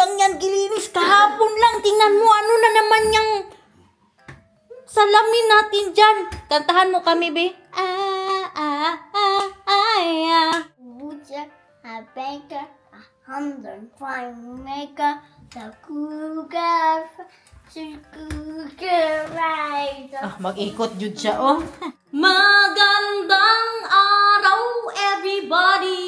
lang yan gilinis. Kahapon lang. Tingnan mo, ano na naman yung salamin natin dyan. Kantahan mo kami, be. Butcher, a baker, a hundred fine maker, the cougar, rider. Mag-ikot jud siya, oh. Magandang araw, everybody!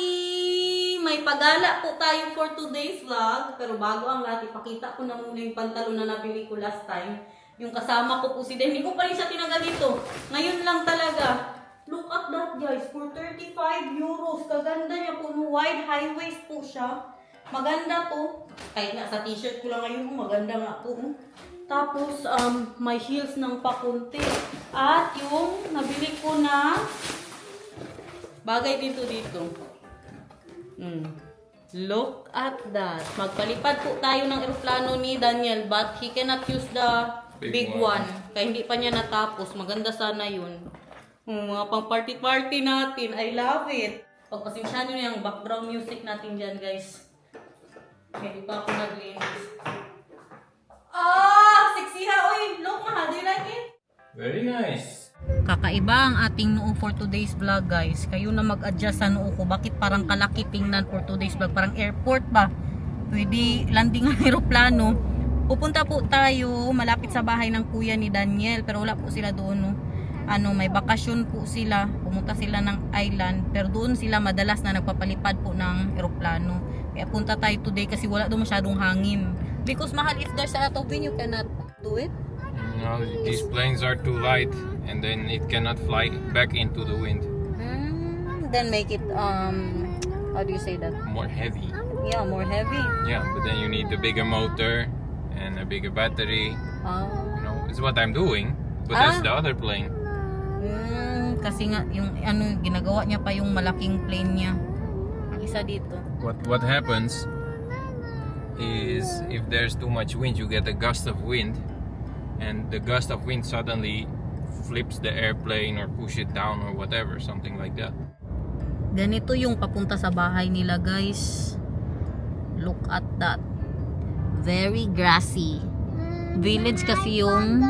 May pagala po tayo for today's vlog. Pero bago ang lahat, ipakita ko na muna yung pantalon na nabili ko last time. Yung kasama ko po si Den. Hindi ko pa rin siya tinagal dito. Ngayon lang talaga. Look at that, guys. For 35 euros. Kaganda niya po. Wide high waist po siya. Maganda to. Kahit nga sa t-shirt ko lang ngayon, maganda nga po. Tapos, may heels ng pakunti. At yung nabili ko na bagay dito. Look at that. Magpalipad po tayo ng eroplano ni Daniel, but he cannot use the big one. Kaya hindi pa niya natapos. Maganda sana yun. Mga pang party natin. I love it. Pagpasensya nyo yung background music natin dyan, guys. Hindi pa ako naglinis. Sexy ha. Oy, look mahal. Do you like it? Very nice. Kakaiba ang ating noo for today's vlog, guys. Kayo na mag-adjust sa noo ko. Bakit parang kalaki tingnan for today's vlog? Parang airport ba? Pwede landing ang aeroplano. Pupunta po tayo malapit sa bahay ng kuya ni Daniel. Pero wala po sila doon, no? May bakasyon po sila. Pumunta sila ng island. Pero doon sila madalas na nagpapalipad po ng aeroplano. Kaya punta tayo today kasi wala doon masyadong hangin. Because mahal, if there's a lot of wind, you cannot do it. No, these planes are too light and then it cannot fly back into the wind. Then make it, how do you say that? More heavy. Yeah, more heavy. Yeah, but then you need a bigger motor and a bigger battery. You know, it's what I'm doing. But that's the other plane. Kasi nga, yung ginagawa niya pa yung malaking plane niya. Isa dito. What happens is if there's too much wind, you get a gust of wind, and the gust of wind suddenly flips the airplane or push it down or whatever, something like that. Ganito yung papunta sa bahay nila, guys. Look at that. Very grassy. Village kasi yung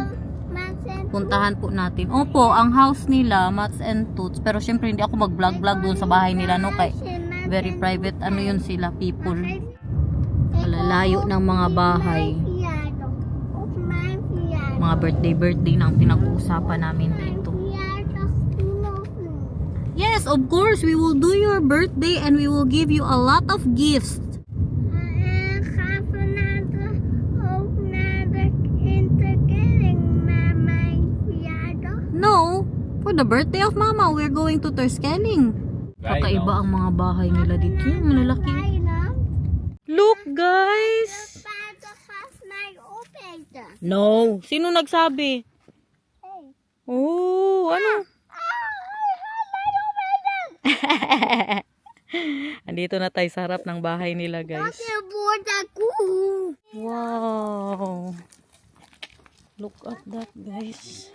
puntahan po natin. Opo, ang house nila, Mats and Toots. Pero syempre hindi ako mag-vlog doon sa bahay nila, no? Kay very private, yun sila, people. Malalayo ng mga bahay. Mga birthday na ang pinag-uusapan namin dito. Yes, of course, we will do your birthday and we will give you a lot of gifts. No, for the birthday of Mama, we're going to Terschelling. Kakaiba ang mga bahay nila dito. Malalaki. Look, guys. No. Sino nagsabi? Oh, ano? Andito na tayo sa harap ng bahay nila, guys. Wow. Look at that, guys.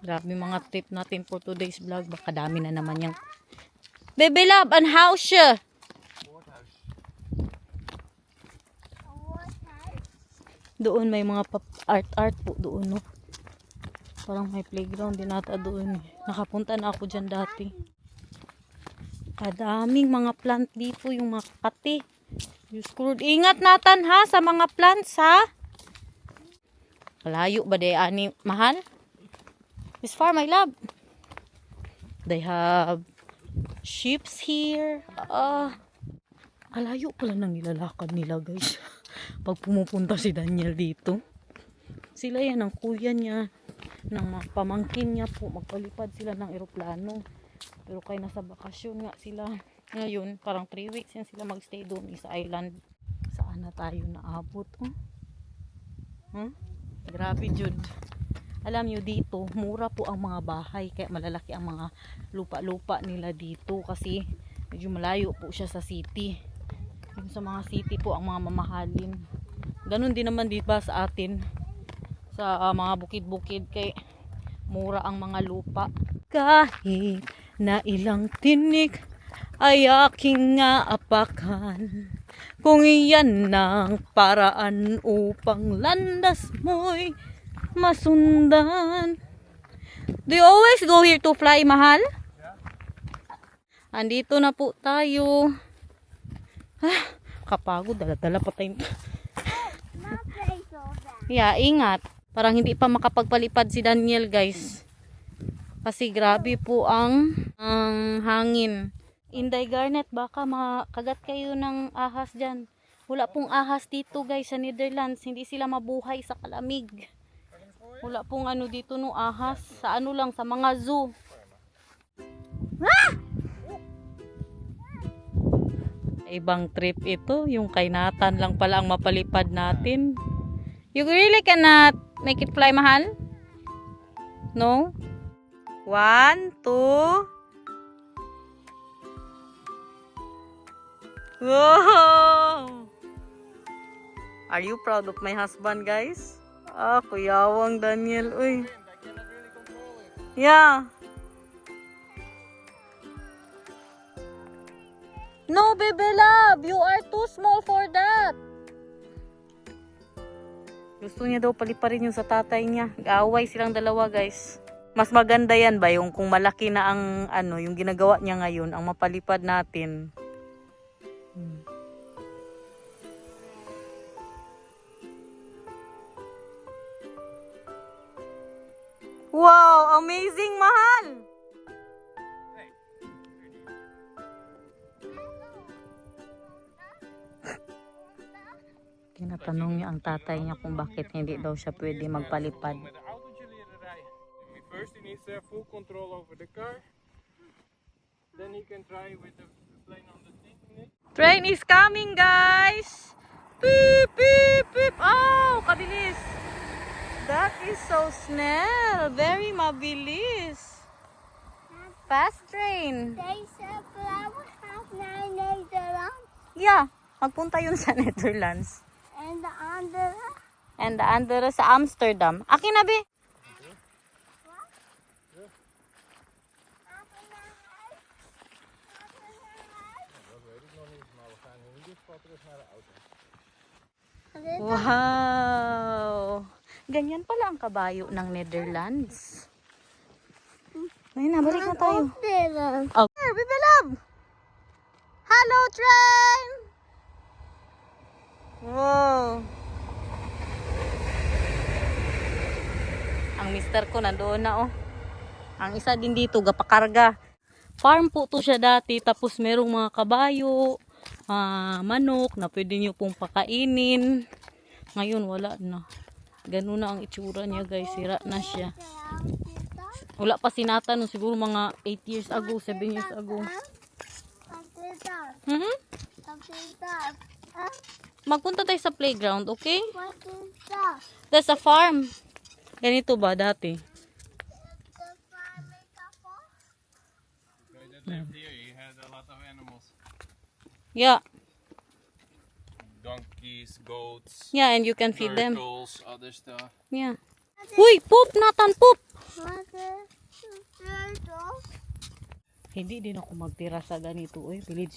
Grabe mga tip natin for today's vlog. Baka dami na naman yung Baby love, an house siya. Doon may mga art po doon, no? Parang may playground din ata doon. Nakapunta na ako dyan dati. Kadaming mga plant dito, yung mga kati. Ingat natin ha sa mga plants ha. Malayo ba day ani mahal? This far, my love. They have ships here. Alayo pala nang nilalakad nila, guys. Pag pumupunta si Daniel dito. Sila yan, ang kuya niya, ng mga pamangkin niya po. Magpalipad sila ng eroplano. Pero kaya nasa bakasyon nga sila. Ngayon, parang 3 weeks yan sila magstay doon sa island. Saan na tayo naabot? Grabe, Jude. Alam nyo dito, mura po ang mga bahay. Kaya malalaki ang mga lupa-lupa nila dito. Kasi medyo malayo po siya sa city. Yung sa mga city po ang mga mamahalin. Ganun din naman dito sa atin. Sa mga bukid-bukid. Kaya mura ang mga lupa. Kahit na ilang tinik ay aking nga apakan. Kung iyan ang paraan upang landas mo'y masundan. Do you always go here to fly, mahal? Andito na po tayo. Kapagod, dala-dala pa tayo. Yeah, ingat. Parang hindi pa makapagpalipad si Daniel, guys. Kasi grabe po ang hangin. Inday Garnet, baka makagat kayo ng ahas dyan. Wala pong ahas dito, guys, sa Netherlands. Hindi sila mabuhay sa kalamig. Wala pong ano dito no ahas. Sa ano lang, sa mga zoo. Ibang trip ito. Yung kay Nathan lang pala ang mapalipad natin. You really cannot make it fly, mahal? No? 1, 2. Wow! Are you proud of my husband, guys? Kuyawang Daniel, uy. Yeah. No, baby love, you are too small for that. Gusto niya daw paliparin yung sa tatay niya. Gaaway silang dalawa, guys. Mas maganda yan ba yung kung malaki na ang ano, yung ginagawa niya ngayon, ang mapalipad natin. Wow, amazing, mahal. Tinatanong niya ang tatay niya kung bakit hindi daw siya pwede magpalipad. First, he needs to have full control over the car. Then he can try with the plane on the thing. Train is coming, guys. Beep, beep, beep. Oh, kabilis. That is so snell. Very mabilis. Fast train. There's a flower house in Netherlands. Yeah, magpunta yun sa Netherlands. And the under. And the andere sa Amsterdam. Akin na, be. Wow! Ganyan pala ang kabayo ng Netherlands. Ayun na, balik na tayo. Oh. Baby love! Hello, train! Wow! Ang mister ko nandoon na, oh. Ang isa din dito, gapakarga. Farm po to siya dati, tapos merong mga kabayo, manok na pwede nyo pong pakainin. Ngayon wala na. Ganun na ang itsura niya, guys. Sira na siya. Wala pa si Nathan, no, siguro mga 8 years ago, 7 years ago. Magpunta tayo sa playground, okay? What is that? That's a farm. Ganito ba dati? Here you had a lot of animals. Yeah. Donkeys, goats, Yeah, and you can feed them. turtles, other stuff. Yeah. Uy, poop, Nathan, poop! What is turtle? Hindi din ako magtira sa ganito,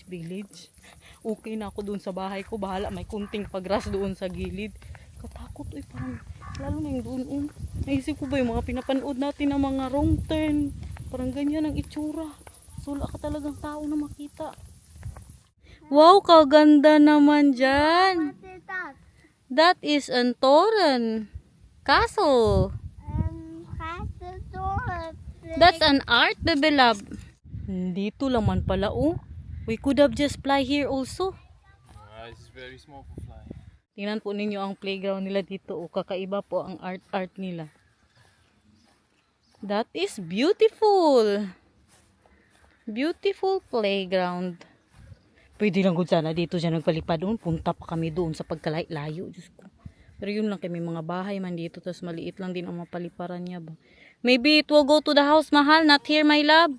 village. Okay na ako doon sa bahay ko, bahala may kunting pagras doon sa gilid. Katakot, parang lalo na yung doon. Naisip ko ba yung mga pinapanood natin ng mga wrong turn, parang ganyan ang itsura. So wala ka talagang tao na makita. Wow, kaganda naman dyan. What is that? That is an Toren Castle. Has the door. That's an art, baby love. Dito laman pala, oh. We could have just fly here also. It's very small for flying. Tingnan po ninyo ang playground nila dito. O, kakaiba po ang art nila. That is beautiful. Beautiful playground. Pwede lang gud sana dito siya nagpalipad doon. Punta pa kami doon sa pagkalayo. Diyos ko. Pero yun lang kami mga bahay man dito. Tapos maliit lang din ang mapaliparan niya ba. Maybe it will go to the house, mahal. Not here, my love.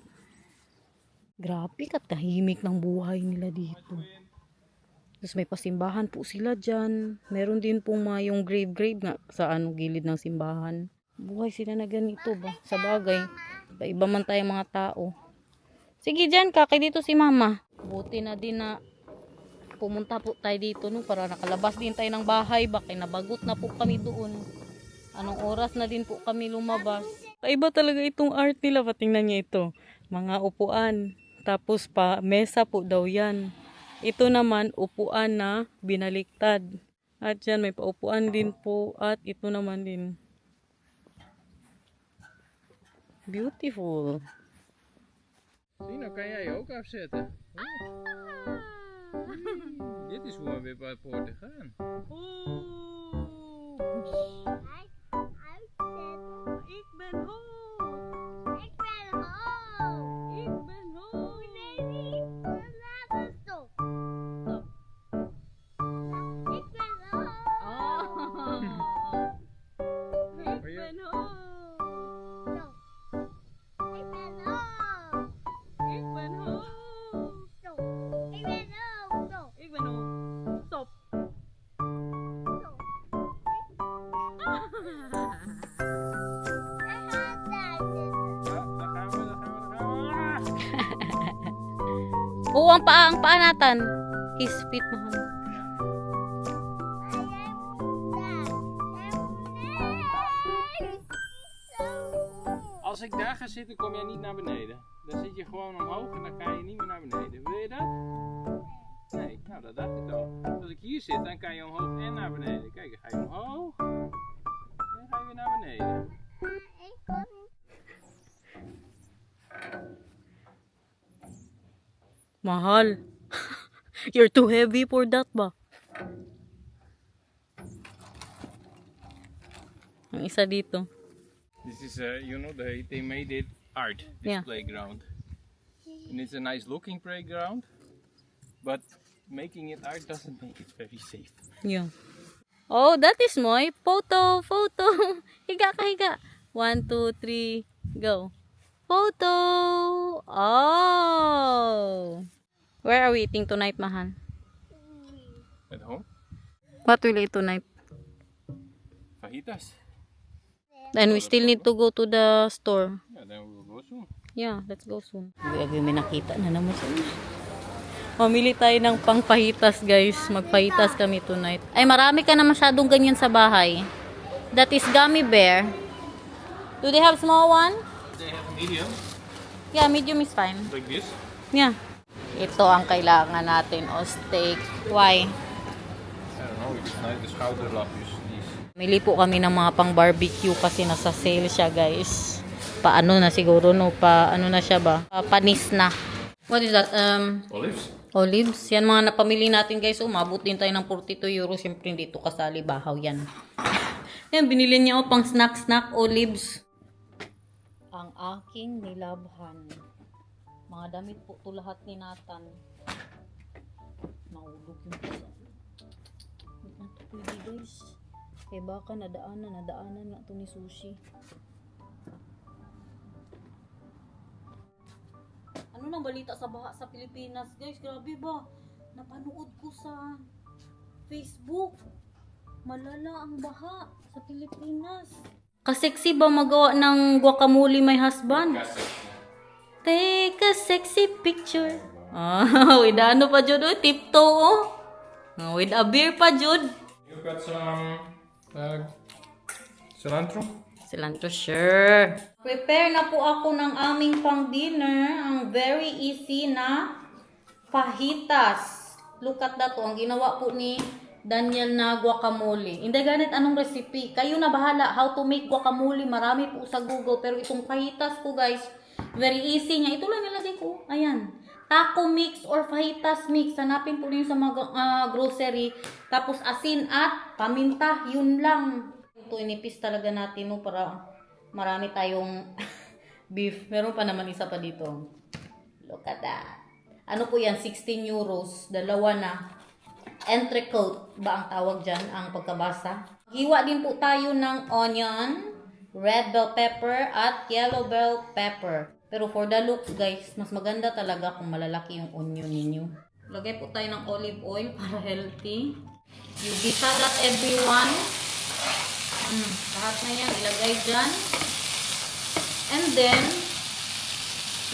Grabe, katahimik ng buhay nila dito. Tapos may pasimbahan po sila dyan. Meron din pong yung grave nga sa gilid ng simbahan. Buhay sila na ganito ba? Sa bagay, iba man tayong mga tao. Sige, dyan ka. Kay dito si mama. Buti na din na pumunta po tayo dito no, para nakalabas din tayo ng bahay. Baka nabagot na po kami doon. Anong oras na din po kami lumabas. Iba talaga itong art nila. Patingnan niya ito. Mga upuan. Tapos pa, mesa po daw yan. Ito naman, upuan na binaliktad. At yan, may paupuan din po. At ito naman din. Beautiful. Tina, kan jij je ook afzetten? Dit is hoe we weer bij poorten gaan. Ik ben hoog. Ik ben hoog. Ik ben hoog. Nee, niet. Laten stop. Stop. Ik ben hoog. Oh. Ik Oh, ja. ben hoog. Stop. Ik ben hoog. Ik ben hoog. Stop. Ik ben hoog. Stop. Ik ben hoog. Stop. Stop. Hij gaat daar zitten. Ja, daar gaan we, daar gaan we, daar gaan we. Oo, ang paa natin. His feet, mahal. Maar jij moet daar. Jij moet nee. Als ik daar ga zitten, kom jij niet naar beneden. Dan zit je gewoon omhoog en dan ga je niet meer naar beneden. Wil je dat? Nee, nou dat dacht ik al. Als ik hier zit, dan kan je omhoog en naar beneden. Kijk, dan ga je omhoog en dan ga je weer naar beneden. Ik kon niet. Mahal. You're too heavy for that ba? Ang isa dito. This is, you know, they made it art, this Yeah. playground. And it's a nice looking playground, but making it art doesn't make it very safe. Yeah. Oh, that is my photo. Higa ka, higa. 1, 2, 3, go. Photo. Oh. Where are we eating tonight, mahal? At home? What will you eat tonight? Fajitas. And we still need to go to the store. Yeah, then we will go soon. Yeah, let's go soon. May nakita na naman sa inyo. Mamili tayo ng pangpahitas, guys. Magpahitas kami tonight. Ay, marami ka na masyadong ganyan sa bahay. That is gummy bear. Do they have small one? They have a medium, Yeah, medium is fine. like this. Yeah. Ito ang kailangan natin, o steak. Why? I don't know, it's like the schouderlapjes. Mili po kami ng mga pang barbecue kasi nasa sale siya, guys. Paano na siguro, no? Paano na siya ba? Panis na. What is that? Olives. Olives. Yan mga napamili natin, guys. Umabot din tayo ng 42 euros. Siyempre, dito kasali bahaw yan. Yan, binili niya pang snack-snack olives. Ang aking nilabhan. Mga damit po to lahat ni Nathan. Naulog yung pisa. Wait na to pwede, guys. Eh baka nadaanan nga to ni Sushi. Ano nang balita sa baha sa Pilipinas, guys? Grabe ba? Napanood ko sa Facebook. Malala ang baha sa Pilipinas. Kaseksi ba magawa ng guacamole my husband? Take a sexy picture. With ano pa, Jud? Tiptoe, oh. With a beer pa, Jud. You got some cilantro? Cilantro, sure. Prepare na po ako ng aming pang-dinner. Ang very easy na fajitas. Look at that po. Ang ginawa po ni Daniel na guacamole. Hindi ganit anong recipe. Kayo na bahala how to make guacamole. Marami po sa Google. Pero itong fajitas po, guys, very easy niya. Ito lang nilagay ko. Ayan. Taco mix or fajitas mix. Hanapin po niyo sa mga grocery. Tapos asin at paminta. Yun lang. Ito inipis talaga natin, no, para marami tayong beef. Meron pa naman isa pa dito. Look at that. Ano po yan? 16 euros. Dalawa na. Entrecote ba ang tawag dyan? Ang pagkabasa. Hiwa din po tayo ng onion, red bell pepper, at yellow bell pepper. Pero for the looks, guys, mas maganda talaga kung malalaki yung onion ninyo. Lagay po tayo ng olive oil para healthy. You gisa that everyone. Lahat na yan ilagay dyan. And then,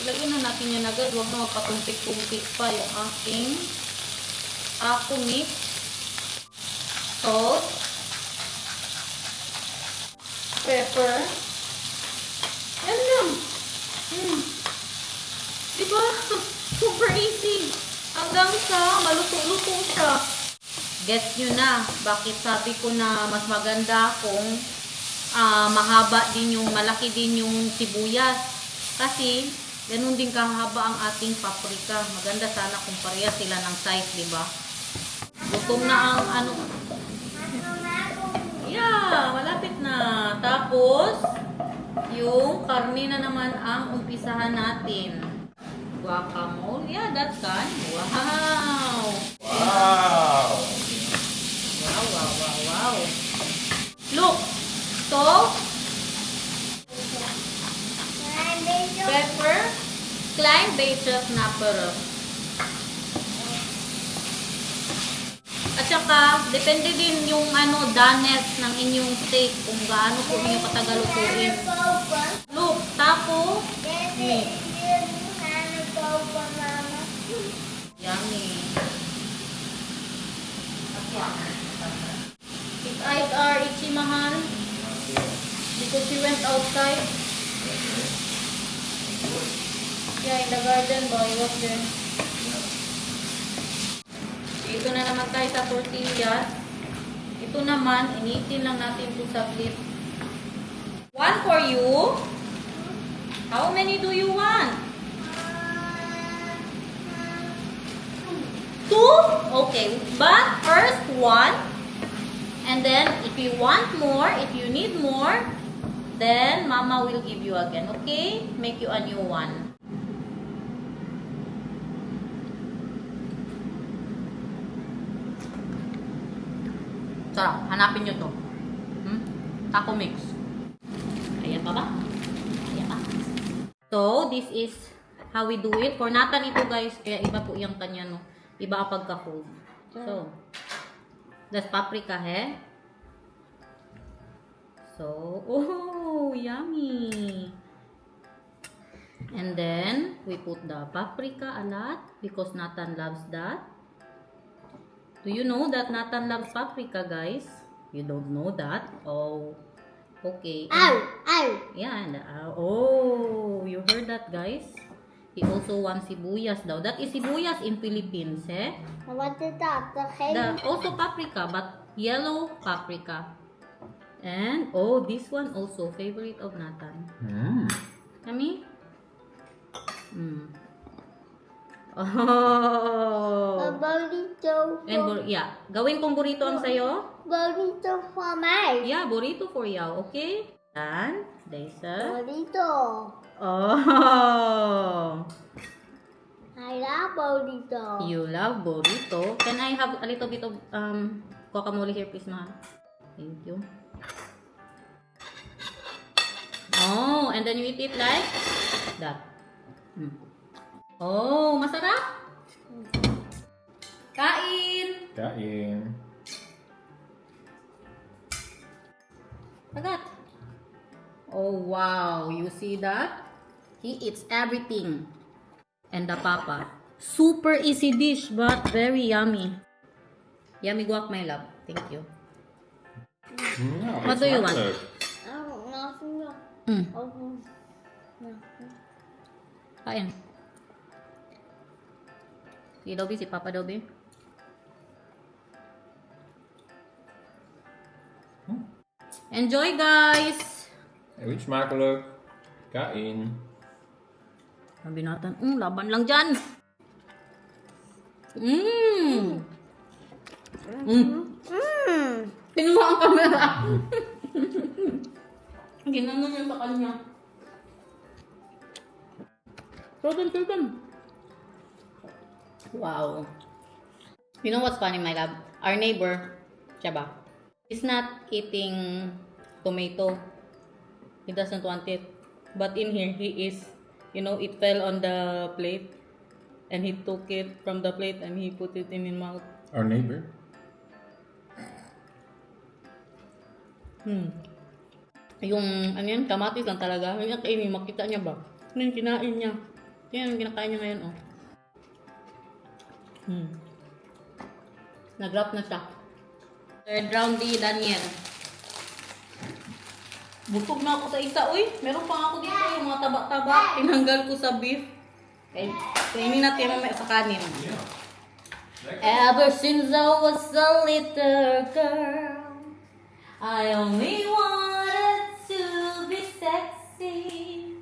Ilagyan na natin yan agad. Huwag na magpatumpik-tumpik pa yung aking ako mix. Salt. Pepper. Yan lang. Diba? Super easy. Hanggang sa maluto-luto siya. Gets nyo na bakit sabi ko na mas maganda kung mahaba din yung, malaki din yung sibuyas. Kasi, ganun din kahaba ang ating paprika. Maganda sana kung pareha sila ng size, di ba? Gutom na ang ano. Yeah, malapit na. Tapos, yung karne na naman ang umpisahan natin. Guacamole. Yeah, that's done. Wow! Wow! Wow. Look. So, pepper, klein beetje knapperen. At saka, depende din yung doneness ng inyong steak kung gaano po inyo katagal lutuin. Look, tapos, yummy. His eyes are itchy, mahal. Because she went outside. Yeah, in the garden, boy. Was there? Dito na naman tayo sa tortillas. Ito naman, initin lang natin ito sa plate. One for you. How many do you want? 2? Okay. But first one. And then, if you want more, if you need more, then Mama will give you again. Okay? Make you a new one. Sarap. Hanapin nyo to. Taco mix. Ayan pa ba? Ayan pa. So, this is how we do it. For natan ito, guys. Kaya iba po yung kanya, no? Iba ang pagka-food. So, that's paprika, he? So, oh, yummy. And then, we put the paprika a lot because Nathan loves that. Do you know that Nathan loves paprika, guys? You don't know that? Oh, okay. Ow! Ow! Yeah, and oh, you heard that, guys? He also wants sibuyas daw. That is sibuyas in Philippines, eh? What is that? The Also paprika, but yellow paprika. And, oh, this one also, favorite of Nathan. Yummy? Oh! burrito. And, yeah, gawin kong burrito ang sayo. Burrito for me. Yeah, burrito for you, okay? And, there's a... Burrito. Oh! I love burrito. You love burrito. Can I have a little bit of guacamole here, please, ma? Thank you. Oh, and then you eat it like that. Oh, masarap. Kain. Kain. Agad. Oh, wow. You see that? He eats everything. And the papa. Super easy dish, but very yummy. Yummy guac, my love. Thank you. No, What do you want? Kain. Si Dobby, si Papa Dobby. Enjoy, guys! Which smakelijk. Kain. Sabi natin, laban lang dyan. Pinuha ang camera. Ginanon niya sa kanya. Show them. Wow. You know what's funny, my love? Our neighbor, siya ba? He's not eating tomato. He doesn't want it. But in here, he is. You know, it fell on the plate. And he took it from the plate and he put it in his mouth. Our neighbor. Yung, ano yan, kamatis lang talaga. Yung kainin, makita niya ba? Ano yung kinain niya? Yan ang kinakain niya ngayon, oh. Nag-wrap na siya. Third round di Daniel. Busog na ako sa isa, uy. Meron pa ako dito yung mga taba-taba. Tinanggal ko sa beef. Okay. Kainin natin mamaya sa kanin. Ever since I was a little girl, I only wanted to be sexy.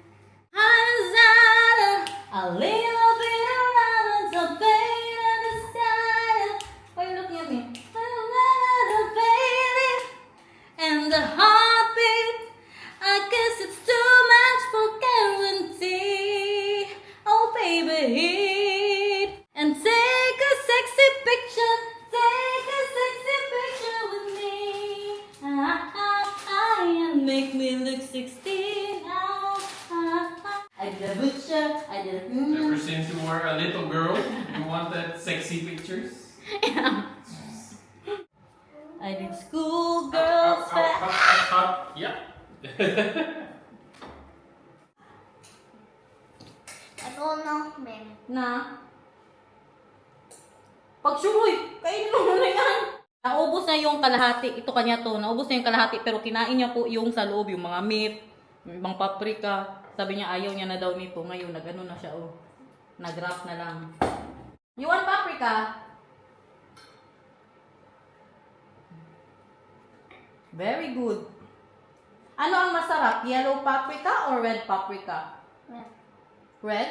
A little bit around the pain and the style. Why you looking at me? The baby and the heartbeat. I guess it's too much for guarantee. Oh baby, hit and take a sexy picture. Take a sexy picture with me. And make me look 16. I did a butcher. I did a Ever since you were a little girl, you wanted sexy pictures? I did schoolgirls. Yeah. I don't know, man. Na? Pagsuroy, kainin mo muna yan. Naubos na yung kalahati. Ito kanya to. Naubos na yung kalahati pero kinain niya po yung sa loob, yung mga meat, yung ibang paprika. Sabi niya ayaw niya na daw nito. Ngayon, nag-ano na siya, oh. Nag-wrap na lang. You want paprika? Very good. Ano ang masarap? Yellow paprika or red paprika? Yeah. Red?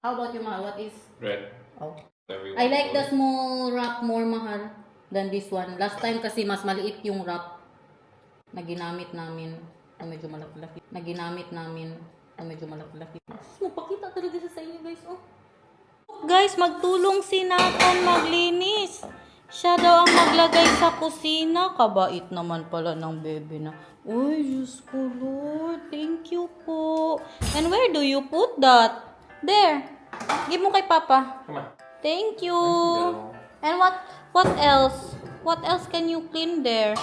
How about you, Mahal? What is? Red. Oh. Everyone I like the call it. small wrap more, Mahal, than this one. Last time kasi mas maliit yung wrap na ginamit namin. Medyo malaki-laki. Medyo malaki-laki. Magpakita talaga siya sa inyo, guys. Oh. Guys, magtulong si Nathan maglinis. Siya daw ang maglagay sa kusina. Kabait naman pala ng bebe na. Uy, Diyos ko, Lord. Thank you po. And where do you put that? There. Give mo kay Papa. Come on. Thank you. Go. And what else? What else can you clean there?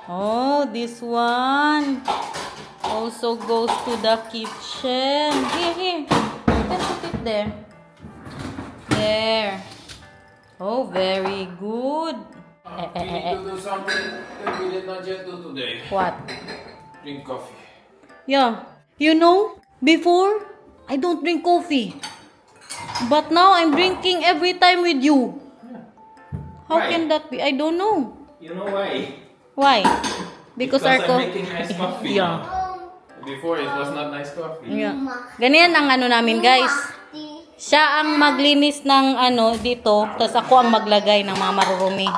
Oh, this one also goes to the kitchen. Here. You can put it there. There. Oh, very good. We need to do something that we did not yet do today. What? Drink coffee. Yeah. You know, before, I don't drink coffee. But now, I'm drinking every time with you. How Why? can that be? I don't know. You know why? Why? Because our I'm making nice coffee. Yeah. Before it was not nice coffee. Yeah. Ganyan ang ano namin, guys. Siya ang maglinis ng ano dito, tapos ako ang maglagay ng mga marurumi.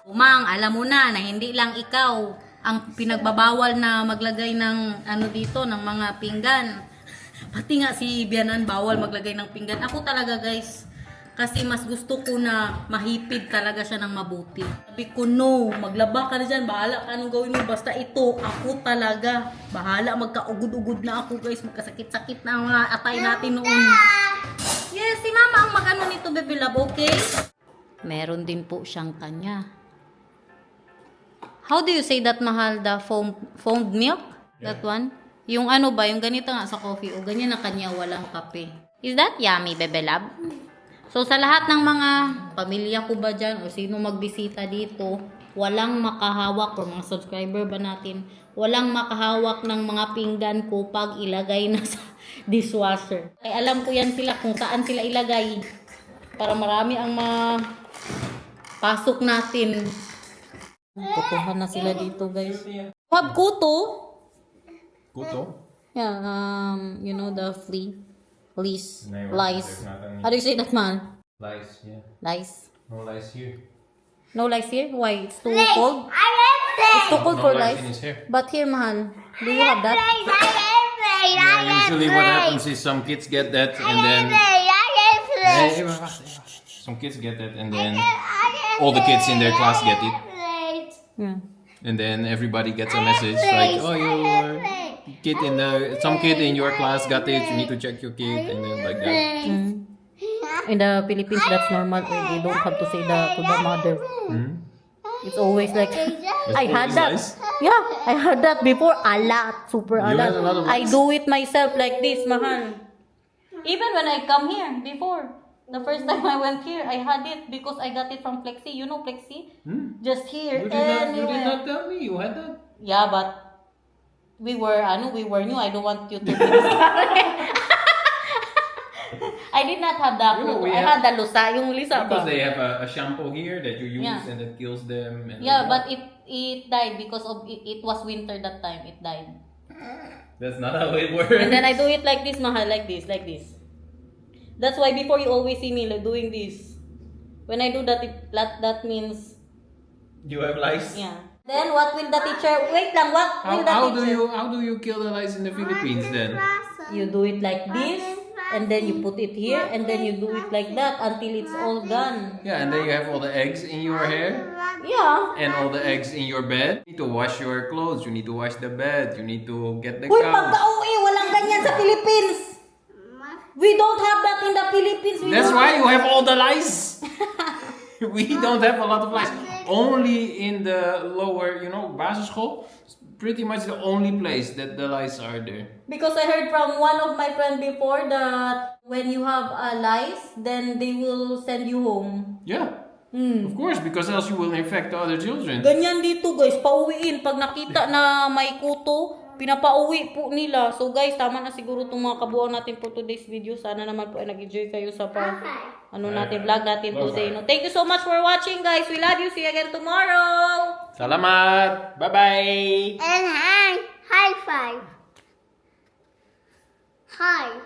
Umang, alam mo na hindi lang ikaw ang pinagbabawal na maglagay ng ano dito, ng mga pinggan. Pati nga si Bianan bawal maglagay ng pinggan. Ako talaga, guys. Kasi mas gusto ko na mahipid talaga siya ng mabuti. Sabi ko, no, maglaba ka na dyan, bahala ka anong gawin mo. Basta ito, ako talaga. Bahala, magkaugod-ugod na ako, guys. Magkasakit-sakit na ang mga atay natin noon. Yes, si Mama ang mag-ano nito, baby love, okay? Meron din po siyang kanya. How do you say that, Mahal? The foamed milk? That one? Yung ano ba, yung ganito nga sa coffee. O ganyan na kanya, walang kape. Is that yummy, baby love? So, sa lahat ng mga pamilya ko ba dyan o sino magbisita dito, walang makahawak o mga subscriber ba natin, walang makahawak ng mga pinggan ko pag ilagay na sa dishwasher. Ay, alam ko yan sila kung saan sila ilagay para marami ang pasok natin. Kutuhan na sila dito, guys. Have kuto? Kuto? Yeah, you know the fleece, No, lice. there's not any. How do you say that, man? Lice, yeah. Lice. No lice here. No lice here? Why? It's too cold? I have It's too cold for lice lice. in his hair. But here, mahal, do you have that? Yeah, usually what happens is some kids get that and then some kids get that and then all the kids in their class get it. Yeah. And then everybody gets a message like, oh, your kid some kid in your class got it. You need to check your kid, and then like that. In the Philippines, that's normal. They don't have to say that to the mother. It's always like, I had that. Nice. Yeah, I had that before. A lot. Super a You lot. had a lot of I lice? do it myself like this, mahal. Even when I come here before, the first time I went here, I had it because I got it from Plexi. You know Plexi? Just here. You did not tell me you had that. Yeah, but we were new. I don't want you to be I did not have that. You know, we I have- had the lusa, yung lisa Because ba? they have a shampoo here that you use Yeah. and it kills them. And Yeah, but it died because of it was winter that time. It died. That's not how it works. And then I do it like this, mahal, like this. That's why before you always see me like doing this. When I do that, that means You have lice. yeah. Then what will the teacher? Wait lang. What will the teacher? How do you kill the lice in the Philippines then? You do it like this, and then you put it here, and then you do it like that until it's all done. Yeah, and then you have all the eggs in your hair Yeah. and all the eggs in your bed. You need to wash your clothes. You need to wash the bed. You need to get the Uy, couch. pagka-uwi, walang ganyan sa Philippines. We don't have that in the Philippines. That's why you have all the lice. We don't have a lot of lice. Only in the lower, basisschool. It's pretty much the only place that the lice are there. Because I heard from one of my friends before that when you have lice, then they will send you home. Yeah, of course, because else you will infect the other children. Ganyan dito guys, pauwiin. Pag nakita na may kuto, pinapauwi po nila. So guys, tama na siguro itong mga kabuuan natin for today's video. Sana naman po ay nag-enjoy kayo sa vlog natin today. No? Thank you so much for watching guys. We love you. See you again tomorrow. Salamat! Bye-bye! And high five. Hi.